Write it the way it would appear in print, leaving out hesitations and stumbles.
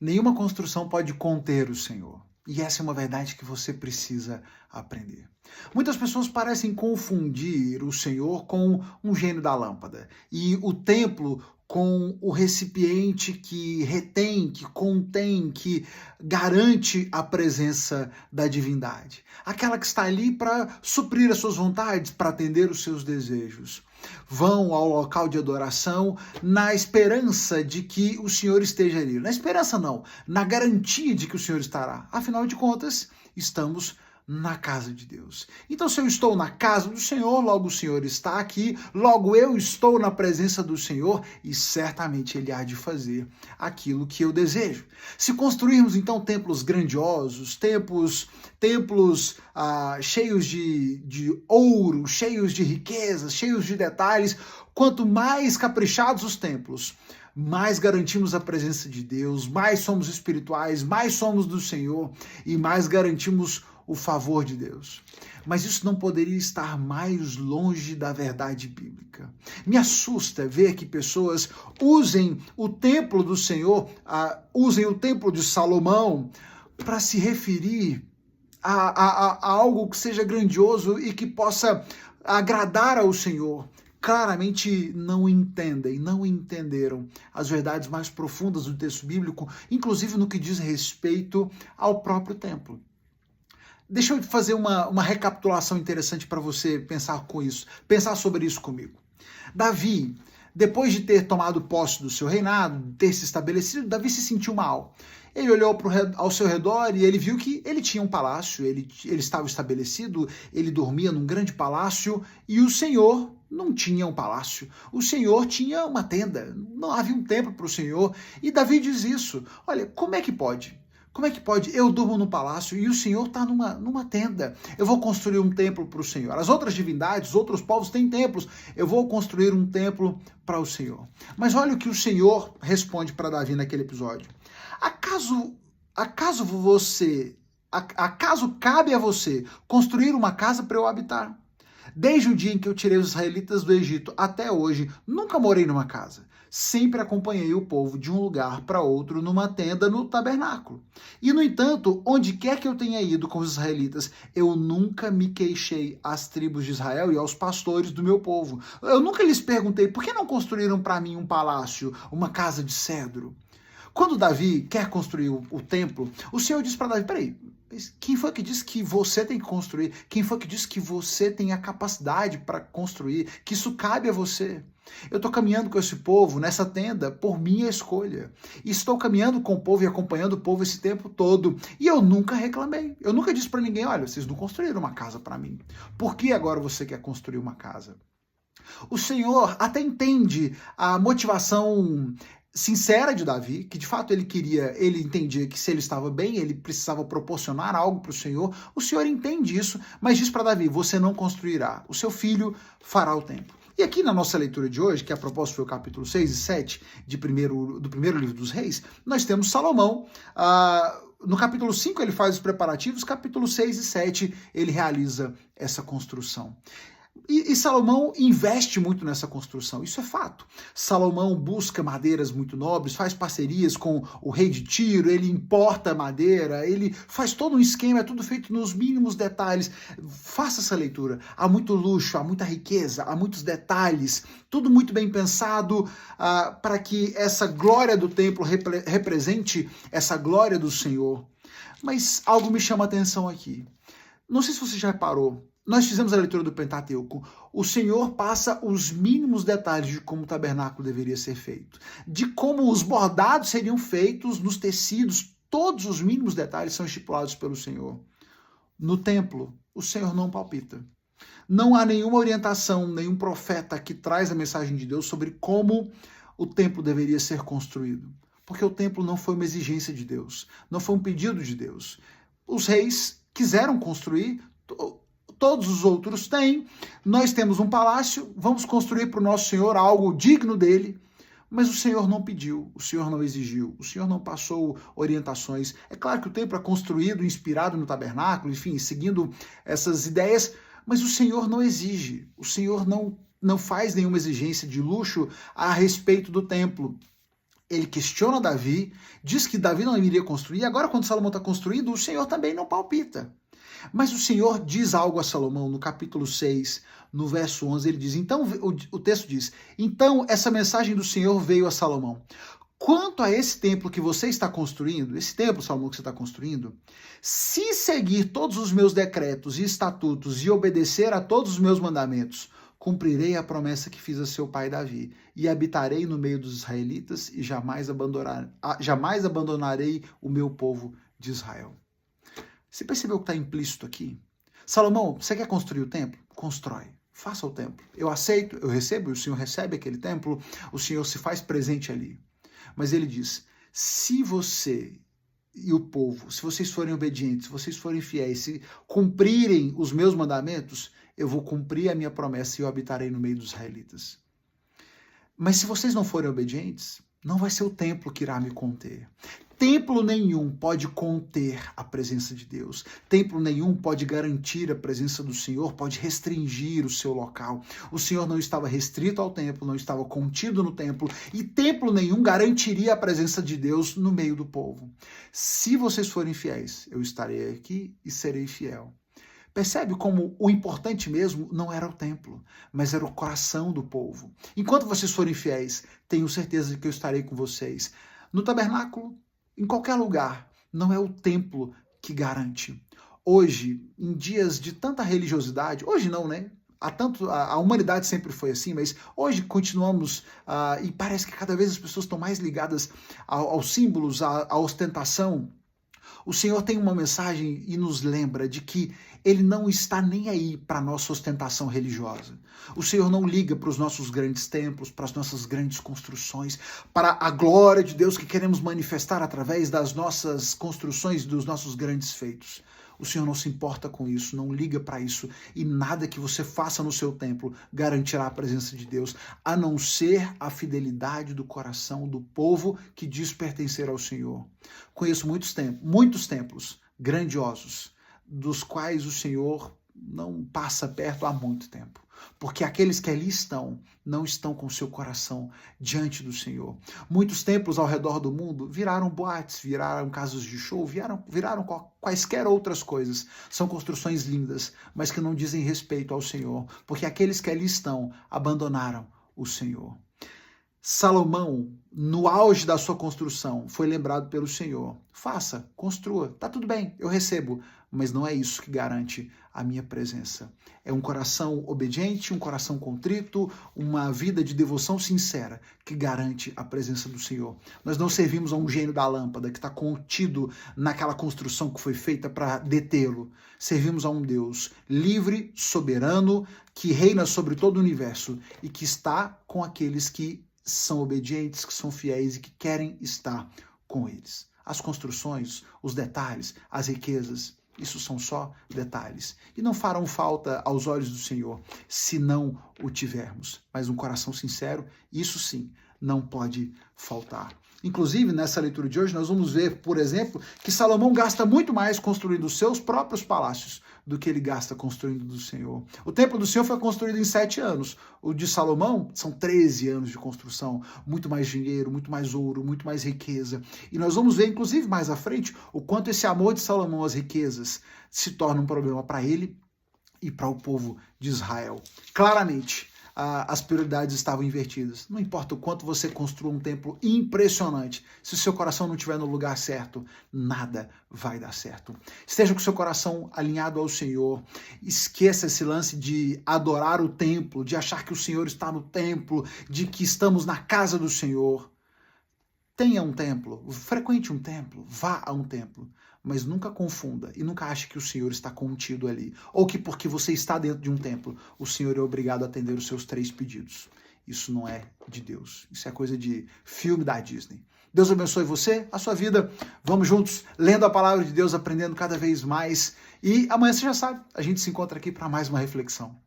Nenhuma construção pode conter o Senhor. E essa é uma verdade que você precisa aprender. Muitas pessoas parecem confundir o Senhor com um gênio da lâmpada e o templo com o recipiente que retém, que contém, que garante a presença da divindade. Aquela que está ali para suprir as suas vontades, para atender os seus desejos. Vão ao local de adoração na esperança de que o Senhor esteja ali. Na esperança não, na garantia de que o Senhor estará. Afinal de contas, estamos na casa de Deus. Então, se eu estou na casa do Senhor, logo o Senhor está aqui, logo eu estou na presença do Senhor e certamente Ele há de fazer aquilo que eu desejo. Se construirmos então templos grandiosos, templos cheios de ouro, cheios de riquezas, cheios de detalhes, quanto mais caprichados os templos, mais garantimos a presença de Deus, mais somos espirituais, mais somos do Senhor e mais garantimos o favor de Deus. Mas isso não poderia estar mais longe da verdade bíblica. Me assusta ver que pessoas usem o templo do Senhor, usem o templo de Salomão para se referir a algo que seja grandioso e que possa agradar ao Senhor. Claramente não entendem, não entenderam as verdades mais profundas do texto bíblico, inclusive no que diz respeito ao próprio templo. Deixa eu fazer uma recapitulação interessante para você pensar sobre isso comigo. Davi, depois de ter tomado posse do seu reinado, de ter se estabelecido, Davi se sentiu mal. Ele olhou ao seu redor e ele viu que ele tinha um palácio, ele estava estabelecido, ele dormia num grande palácio e o Senhor não tinha um palácio. O Senhor tinha uma tenda, não havia um templo para o Senhor. E Davi diz isso, olha, como é que pode? Como é que pode? Eu durmo no palácio e o Senhor está numa tenda. Eu vou construir um templo para o Senhor. As outras divindades, os outros povos têm templos. Eu vou construir um templo para o Senhor. Mas olha o que o Senhor responde para Davi naquele episódio. Acaso cabe a você construir uma casa para eu habitar? Desde o dia em que eu tirei os israelitas do Egito até hoje, nunca morei numa casa. Sempre acompanhei o povo de um lugar para outro numa tenda no tabernáculo. E, no entanto, onde quer que eu tenha ido com os israelitas, eu nunca me queixei às tribos de Israel e aos pastores do meu povo. Eu nunca lhes perguntei por que não construíram para mim um palácio, uma casa de cedro. Quando Davi quer construir o templo, o Senhor diz para Davi, peraí, quem foi que disse que você tem que construir? Quem foi que disse que você tem a capacidade para construir? Que isso cabe a você? Eu estou caminhando com esse povo nessa tenda por minha escolha. E estou caminhando com o povo e acompanhando o povo esse tempo todo. E eu nunca reclamei. Eu nunca disse para ninguém, olha, vocês não construíram uma casa para mim. Por que agora você quer construir uma casa? O Senhor até entende a motivação sincera de Davi, que de fato ele entendia que se ele estava bem, ele precisava proporcionar algo para o Senhor entende isso, mas diz para Davi, você não construirá, o seu filho fará o templo. E aqui na nossa leitura de hoje, que a propósito foi o capítulo 6 e 7 do primeiro livro dos Reis, nós temos Salomão, no capítulo 5 ele faz os preparativos, capítulo 6 e 7 ele realiza essa construção. E Salomão investe muito nessa construção, isso é fato. Salomão busca madeiras muito nobres, faz parcerias com o rei de Tiro, ele importa madeira, ele faz todo um esquema, é tudo feito nos mínimos detalhes. Faça essa leitura. Há muito luxo, há muita riqueza, há muitos detalhes, tudo muito bem pensado para que essa glória do templo represente essa glória do Senhor. Mas algo me chama a atenção aqui. Não sei se você já reparou, nós fizemos a leitura do Pentateuco. O Senhor passa os mínimos detalhes de como o tabernáculo deveria ser feito, de como os bordados seriam feitos nos tecidos, todos os mínimos detalhes são estipulados pelo Senhor. No templo, o Senhor não palpita. Não há nenhuma orientação, nenhum profeta que traz a mensagem de Deus sobre como o templo deveria ser construído. Porque o templo não foi uma exigência de Deus, não foi um pedido de Deus. Os reis quiseram construir, todos os outros têm, nós temos um palácio, vamos construir para o nosso Senhor algo digno dele, mas o Senhor não pediu, o Senhor não exigiu, o Senhor não passou orientações. É claro que o templo é construído, inspirado no tabernáculo, enfim, seguindo essas ideias, mas o Senhor não exige, o Senhor não faz nenhuma exigência de luxo a respeito do templo. Ele questiona Davi, diz que Davi não iria construir, agora quando Salomão está construindo, o Senhor também não palpita. Mas o Senhor diz algo a Salomão no capítulo 6, no verso 11, ele diz, então, o texto diz, então essa mensagem do Senhor veio a Salomão. Quanto a esse templo que você está construindo, esse templo, Salomão, que você está construindo, se seguir todos os meus decretos e estatutos e obedecer a todos os meus mandamentos, cumprirei a promessa que fiz a seu pai Davi, e habitarei no meio dos israelitas e jamais abandonarei o meu povo de Israel. Você percebeu o que está implícito aqui? Salomão, você quer construir o templo? Constrói. Faça o templo. Eu aceito, eu recebo, o Senhor recebe aquele templo, o Senhor se faz presente ali. Mas ele diz, se você e o povo, se vocês forem obedientes, se vocês forem fiéis, se cumprirem os meus mandamentos, eu vou cumprir a minha promessa e eu habitarei no meio dos israelitas. Mas se vocês não forem obedientes, não vai ser o templo que irá me conter. Templo nenhum pode conter a presença de Deus. Templo nenhum pode garantir a presença do Senhor, pode restringir o seu local. O Senhor não estava restrito ao templo, não estava contido no templo, e templo nenhum garantiria a presença de Deus no meio do povo. Se vocês forem fiéis, eu estarei aqui e serei fiel. Percebe como o importante mesmo não era o templo, mas era o coração do povo. Enquanto vocês forem fiéis, tenho certeza de que eu estarei com vocês. No tabernáculo, em qualquer lugar, não é o templo que garante. Hoje, em dias de tanta religiosidade, hoje não, né? A humanidade sempre foi assim, mas hoje continuamos, e parece que cada vez as pessoas estão mais ligadas aos símbolos, à ostentação. O Senhor tem uma mensagem e nos lembra de que Ele não está nem aí para a nossa ostentação religiosa. O Senhor não liga para os nossos grandes templos, para as nossas grandes construções, para a glória de Deus que queremos manifestar através das nossas construções, dos nossos grandes feitos. O Senhor não se importa com isso, não liga para isso, e nada que você faça no seu templo garantirá a presença de Deus, a não ser a fidelidade do coração do povo que diz pertencer ao Senhor. Conheço muitos templos grandiosos, dos quais o Senhor não passa perto há muito tempo, porque aqueles que ali estão, não estão com seu coração diante do Senhor. Muitos templos ao redor do mundo viraram boates, viraram casas de show, viraram quaisquer outras coisas. São construções lindas, mas que não dizem respeito ao Senhor, porque aqueles que ali estão abandonaram o Senhor. Salomão, no auge da sua construção, foi lembrado pelo Senhor. Faça, construa, tá tudo bem, eu recebo, mas não é isso que garante a minha presença. É um coração obediente, um coração contrito, uma vida de devoção sincera que garante a presença do Senhor. Nós não servimos a um gênio da lâmpada que está contido naquela construção que foi feita para detê-lo. Servimos a um Deus livre, soberano, que reina sobre todo o universo e que está com aqueles que são obedientes, que são fiéis e que querem estar com eles. As construções, os detalhes, as riquezas, isso são só detalhes. E não farão falta aos olhos do Senhor se não o tivermos. Mas um coração sincero, isso sim, não pode faltar. Inclusive, nessa leitura de hoje, nós vamos ver, por exemplo, que Salomão gasta muito mais construindo os seus próprios palácios do que ele gasta construindo do Senhor. O templo do Senhor foi construído em 7 anos. O de Salomão são 13 anos de construção. Muito mais dinheiro, muito mais ouro, muito mais riqueza. E nós vamos ver, inclusive, mais à frente, o quanto esse amor de Salomão às riquezas se torna um problema para ele e para o povo de Israel. Claramente, as prioridades estavam invertidas. Não importa o quanto você construa um templo impressionante, se o seu coração não estiver no lugar certo, nada vai dar certo. Esteja com o seu coração alinhado ao Senhor. Esqueça esse lance de adorar o templo, de achar que o Senhor está no templo, de que estamos na casa do Senhor. Tenha um templo, frequente um templo, vá a um templo, mas nunca confunda e nunca ache que o Senhor está contido ali, ou que porque você está dentro de um templo, o Senhor é obrigado a atender os seus 3 pedidos. Isso não é de Deus, isso é coisa de filme da Disney. Deus abençoe você, a sua vida. Vamos juntos, lendo a palavra de Deus, aprendendo cada vez mais. E amanhã você já sabe, a gente se encontra aqui para mais uma reflexão.